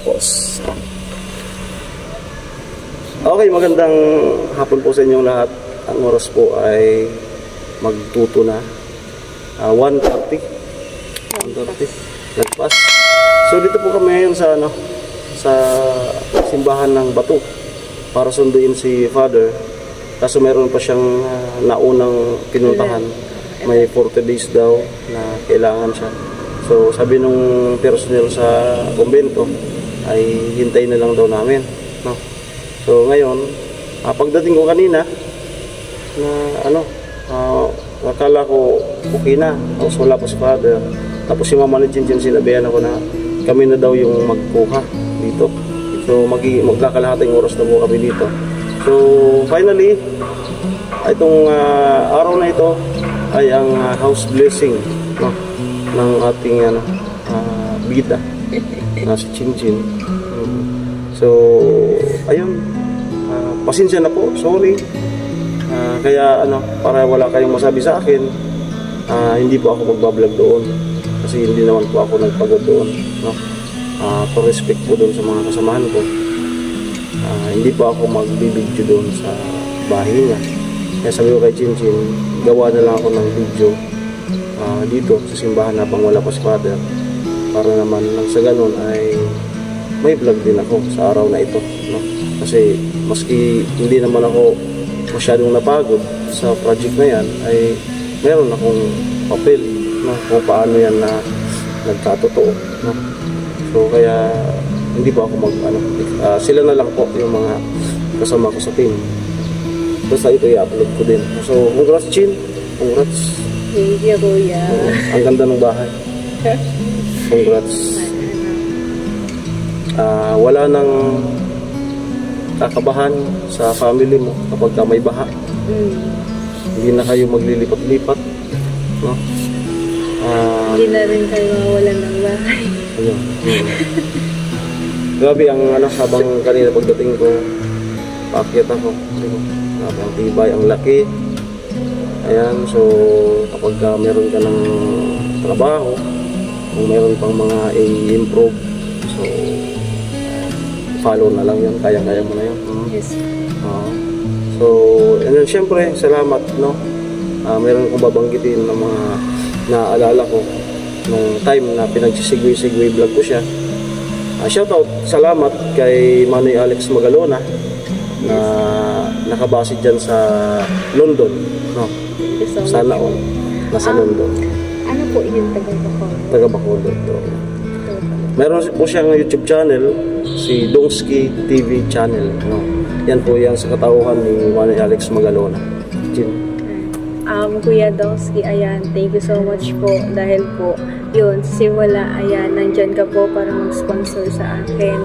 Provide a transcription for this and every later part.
Tapos. Okay, magandang hapon po sa inyong lahat. Ang oras po ay magtuto na. 1:30. 1:30. Nagpas. So dito po kami ngayon sa sa simbahan ng Bato para sunduin si Father. Kaso meron pa siyang naunang pinuntahan. May 40 days daw na kailangan siya. So sabi nung personnel sa kumbento ay hintayin na lang daw namin, no? So ngayon, pagdating ko kanina na akala ko okay na, tapos wala pa si Father. Tapos si Mama ni Chin sinabihan ako na kami na daw yung magkuha dito. So magkakalahating oras na po kami dito. So finally, itong araw na ito ay ang house blessing, no, ng ating bida na si Chin. So ayun, pasensya na po, sorry. Kaya para wala kayong masabi sa akin, hindi po ako magbablog doon kasi hindi naman po ako nagpagod doon, no? For respect po doon sa mga kasamahan ko, hindi po ako magbibideo doon sa bahay niya. Kaya sabi ko kay Chin, gawa na lang ako ng video dito sa simbahan habang wala pa si Father, para naman sa ganun ay may vlog din ako sa araw na ito, no? Kasi maski hindi naman ako masyadong napagod sa project na yan, ay meron akong papel, no, kung paano yan na nagkatotoo, no? So kaya hindi pa ako sila na lang po yung mga kasama ko sa team. Basta ito i-upload ko din. So congrats Chin, congrats. Thank you kuya. Ang ganda ng bahay. Congrats. Wala nang kakabahan sa family mo kapag may baha. Hindi na kayo maglilipat-lipat, no? Hindi na rin kayo mawalan ng bahay. Ayun. Grabe ang habang kanina pagdating ko, paakyat ako. Ang tibay, ang laki. Ayan, so kapag meron ka ng trabaho, kung meron pang mga i-improve, so follow na lang yun, kaya-kaya mo na yun. Yes. So, and then syempre, salamat, no? Meron kong babanggitin ng mga naaalala ko nung time na pinagsisigway-sigway vlog ko siya. Shoutout, salamat kay Manny Alex Magalona na nakabase dyan sa London, no? Sana all nasa London. Ano po yung taga-Bacolod? Taga-Bacolod. Meron po siyang YouTube channel, si Dongski TV channel, no? Yan po yan sa katauhan ni Manny Alex Magalona. Kuya Dongski, ayan, thank you so much po dahil po yun, simula, ayan, nandyan ka po para mag-sponsor sa akin.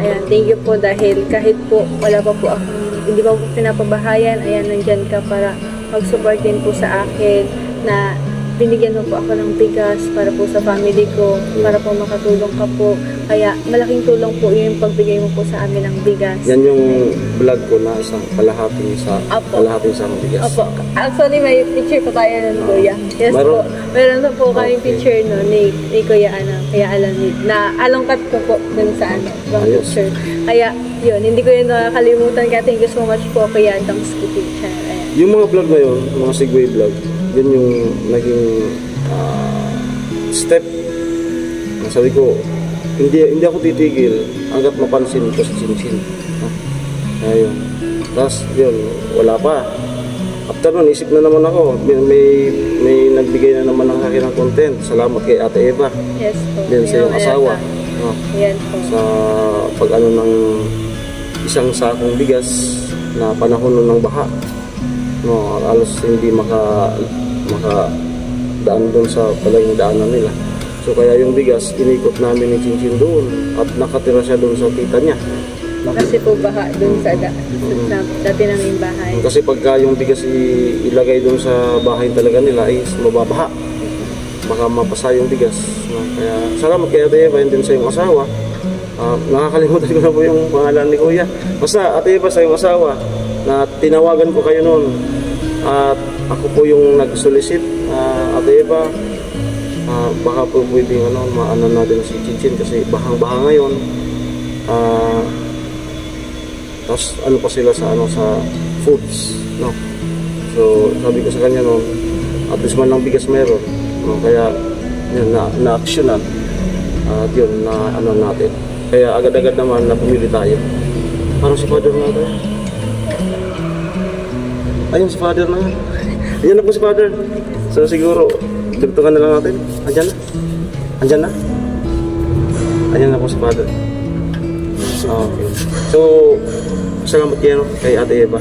Ayan, thank you po dahil kahit po wala pa po ako, hindi pa po pinapabahayan, ayan, nandyan ka para mag-support din po sa akin na binigyan mo po ako ng bigas para po sa family ko, para po makatulong ka po. Kaya malaking tulong po yung pagbigay mo po sa amin ng bigas. Yan yung vlog ko na isang kalahating sa bigas. Opo. Actually, may picture po tayo ng kuya. Yes po. Meron na po kayong picture no, ni Kuya Kuya Alamid na alongkat ko po dun sa picture. Kaya yun, hindi ko yun nakakalimutan. Kaya thank you so much po Kuya Dongski picture. Yung mga vlog na yun, mga Segway vlog, yun yung naging step na sabi ko, hindi ako titigil hanggat mapansin ko si Chin. Ayun. Tapos yun, wala pa. After nun, isip na naman ako, may nagbigay na naman ng akin ng content. Salamat kay Ate Eva. Yes po. Din sa iyong asawa. No? Yan po. Sa pag ng isang sakong bigas na panahon nun ng baha. No, alos hindi makadaan doon sa talagang daanan nila. So kaya yung bigas, inikot namin ni Chin doon at nakatira siya doon sa tita niya. Kasi po baha doon sa dati naming bahay. Kasi pagka yung bigas ilagay doon sa bahay talaga nila ay mababaha. Baka mapasa yung bigas. No? Kaya salamat kay Ate Eva and din sa iyong asawa. Nakakalimutan ko na po yung pangalan ni Kuya. Basta Ate Eva sa iyong asawa, na tinawagan ko kayo noon at ako po yung nag-solicit, Ate Eva, baka po pwedeng maano natin si Chin kasi bahang-baha ngayon, Tapos ano pa sila sa foods, no? So sabi ko sa kanya noon, at least man lang bigas meron, no? Kaya yun, na-actionan at yun na natin. Kaya agad-agad naman na pumili tayo. Parang si Father natin. Ayun si Father na. Ayan na po si Father. So siguro dugtungan na lang natin. Andyan na. Ayan na po si Father. Okay. So salamat kayo kay Ate Eva.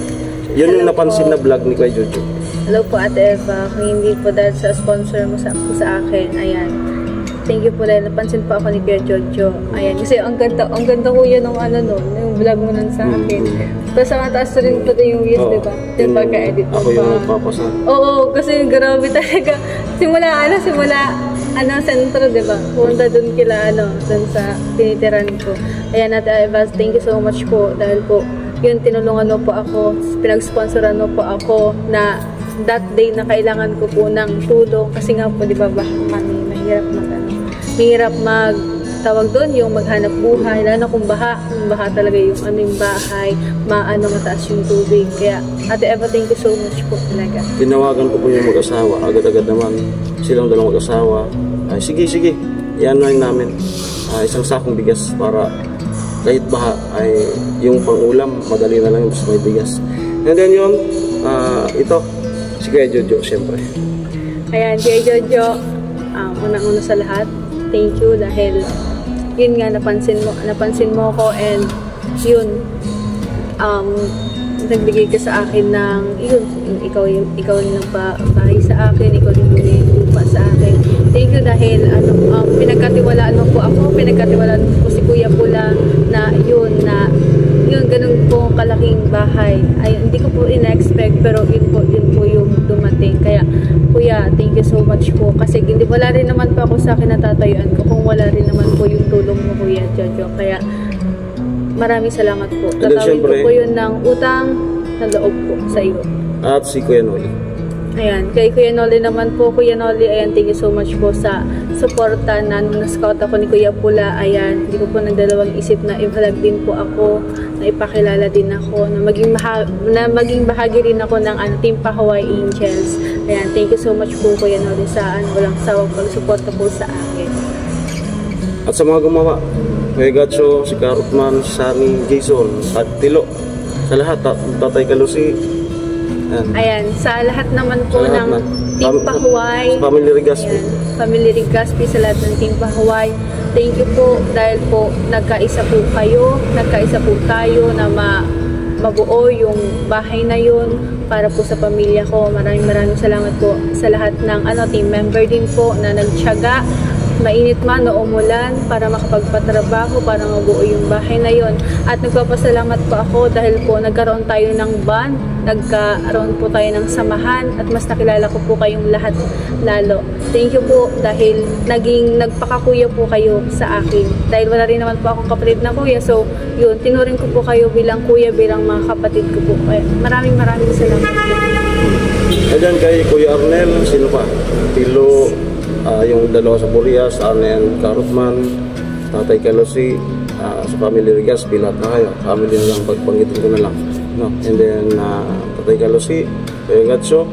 Yun yung napansin na vlog ni Kuya Jojo. Hello po Ate Eva, kung hindi po dahil sa sponsor mo sa akin, ayan. Thank you po dahil napansin po ako ni Kuya Jojo. Ayan, kasi ang ganda ko yun ng yung vlog mo nun sa akin. Tapos ang mataas rin po yung views, di ba? Yung pagka-edit mo pa. Ako yung nagpapasa. Oo, kasi grabe talaga. Simula sentro, di ba? Punta dun dun sa tinitiran ko. Ayan, Ate Eva, thank you so much po dahil po yun, tinulungan mo po ako, pinag-sponsoran mo po ako na that day na kailangan ko po ng tulong kasi nga po, di ba, kami mahirap tawag doon, yung maghanap buhay, lalo na kung baha talaga yung yung bahay, mataas yung tubig. Kaya, Ate Eva, thank you so much po talaga. Tinawagan ko po yung mag-asawa, agad-agad naman, silang dalawang mag-asawa, ay sige, yan namin, isang sakong bigas para kahit baha ay yung pang-ulam, madali na lang yung may bigas. And then yun, ito, si Kuya Jojo, syempre. Ayan, Kuya Jojo, unang-una sa lahat, thank you dahil yun nga, napansin mo ko and yun, nagbigay ka sa akin ng, yun, ikaw yung nagpabahay sa akin, ikaw yung bumili ng lupa sa akin. Thank you dahil pinagkatiwalaan mo po ako, pinagkatiwalaan mo po si Kuya Pula na yun, ganun po kalaking bahay. Ay, hindi ko po ina-expect pero yun po yung dumating. Kaya Kuya, thank you so much po kasi wala rin naman po ako sa akin natatayuan ko kung wala rin naman po yung tulong mo Kuya Jojo. Kaya maraming salamat po. Tatawin ko po yun ng utang na loob po sa iyo. At si Kuya Noli. Ayan, kay Kuya Noli naman po. Kuya Noli, ayan, thank you so much po sa suporta na nung na-scout ako ni Kuya Pula. Ayan, hindi ko po nagdalawang isip na i-vlog din po ako, na ipakilala din ako, na maging bahagi rin ako ng Team Pahawaii Angels. Ayan, thank you so much po Kuya Noli sa walang sawang pagsuporta po sa akin. At sa mga gumawa, Kuya Gatcho, si Karutman, si Sami, Jason, at Tilo, sa lahat, Tatay Kalusi. Ayan, sa lahat naman po ng Team Pahawaii, Family Rigaspi. Family Rigaspi, sa lahat ng Team Pahawaii, thank you po dahil po nagkaisa po tayo na mabuo yung bahay na yun para po sa pamilya ko. Maraming salamat po sa lahat ng team member din po na nagtiyaga, mainit man o umulan, para makapagpatrabaho, para mabuo yung bahay na yon. At nagpapasalamat po ako dahil po nagkaroon tayo ng bond, nagkaroon po tayo ng samahan, at mas nakilala ko po kayong lahat lalo. Thank you po dahil nagpakakuya po kayo sa akin. Dahil wala rin naman po akong kapatid na kuya, so yun, tinuring ko po kayo bilang kuya, bilang mga kapatid ko po. Maraming salamat po. Ayan kay Kuya Arnel, sino pa? Tilo, yung dalawa sa Burias, Arnel Karutman, Tatay Kalusi, sa Family Rigaspi, lahat na kayo. Family na lang, pagpangitin ko na lang. No? And then, Tatay Kalusi, Kuya Gatcho,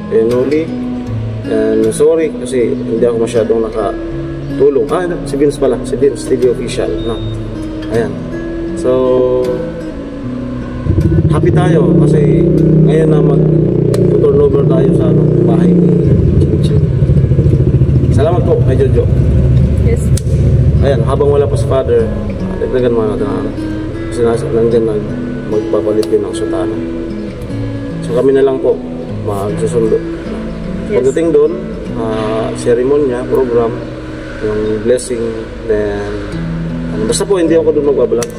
Kuya Noli, and sorry kasi hindi ako masyadong nakatulong. Si Vince pala, si Vince TV Official. No? Ayan. So, happy tayo kasi ngayon na mag-turnover tayo sa bahay ni Chinchin. Salamat po kay Jojo. Yes. Ayan, habang wala pa si Father, dagdagan mga kasi nandyan magpapalit din ng sutana. So kami na lang po magsusundo. Yes. Pagdating doon, seremonya, program, yung blessing, then basta po hindi ako doon magbablog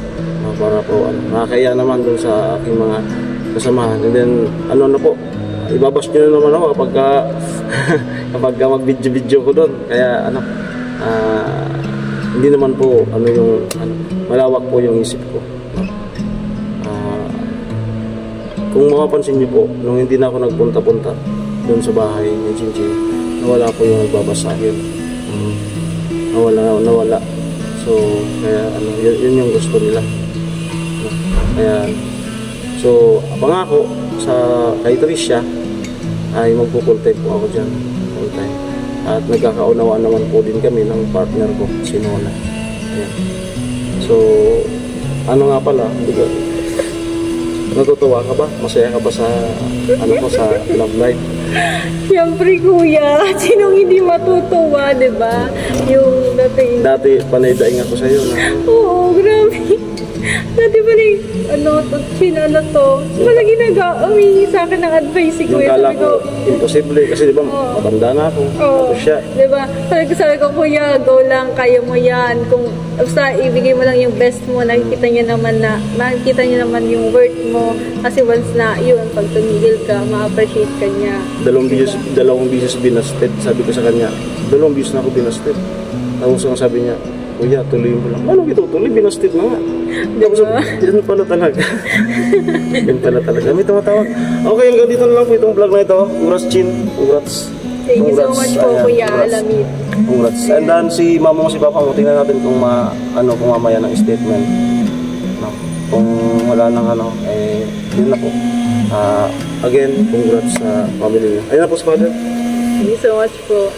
para po nakakaya naman doon sa aking mga kasamahan. And then na po, ibabash nyo na naman ako kapag mag-video ko doon. Kaya hindi naman po malawak po yung isip ko. Kung mapapansin nyo po, nung hindi na ako nagpunta-punta doon sa bahay ni Chinchin, nawala po yung nagbabas sa akin. Nawala. So So, kaya ano, yun yung gusto nila. Kaya, so, pangako sa kay Tricia ay magpo-full time po ako dyan. Full time. At nagkakaunawaan naman po din kami ng partner ko, si Nona. Ayan. So, ano nga pala, natutuwa ka ba? Masaya ka ba sa, ano ko, sa love life? Siyempre, kuya. Sinong hindi matutuwa, di ba? Yung dating... Dati, panay-daing ako sa'yo. Oo, grabe. Dati pa rin, sinala to. Wala ginagawa, sa akin ng advice si Yung kuya. kala ko, imposible. Kasi di ba, matanda na ako. Tapos siya. Di ba? Sabi ko, kuya, go lang, kaya mo yan. Kung basta ibigay mo lang yung best mo, nakikita niya naman yung worth mo. Kasi once na, yun, pag tumigil ka, ma-appreciate ka niya. Dalawang bisis binasted. Sabi ko sa kanya, 2 bisis na ako binasted. Tapos ang sabi niya, kuya, tuloy mo lang. Ano itutuloy? Binasted na nga. Tapos, yun pala talaga. Yun pala talaga. May tumatawag. Okay, hanggang dito na lang po itong vlog na ito. Congrats, Chin. Congrats. Thank you so much po, kuya. Alamit. Congrats. And then, si mama mo, si papa mo, tingnan natin kung kung mamaya ng statement. No? Kung wala nang yun na po. Again, congrats sa family niyo. Ayun na po, Father. Thank you so much po.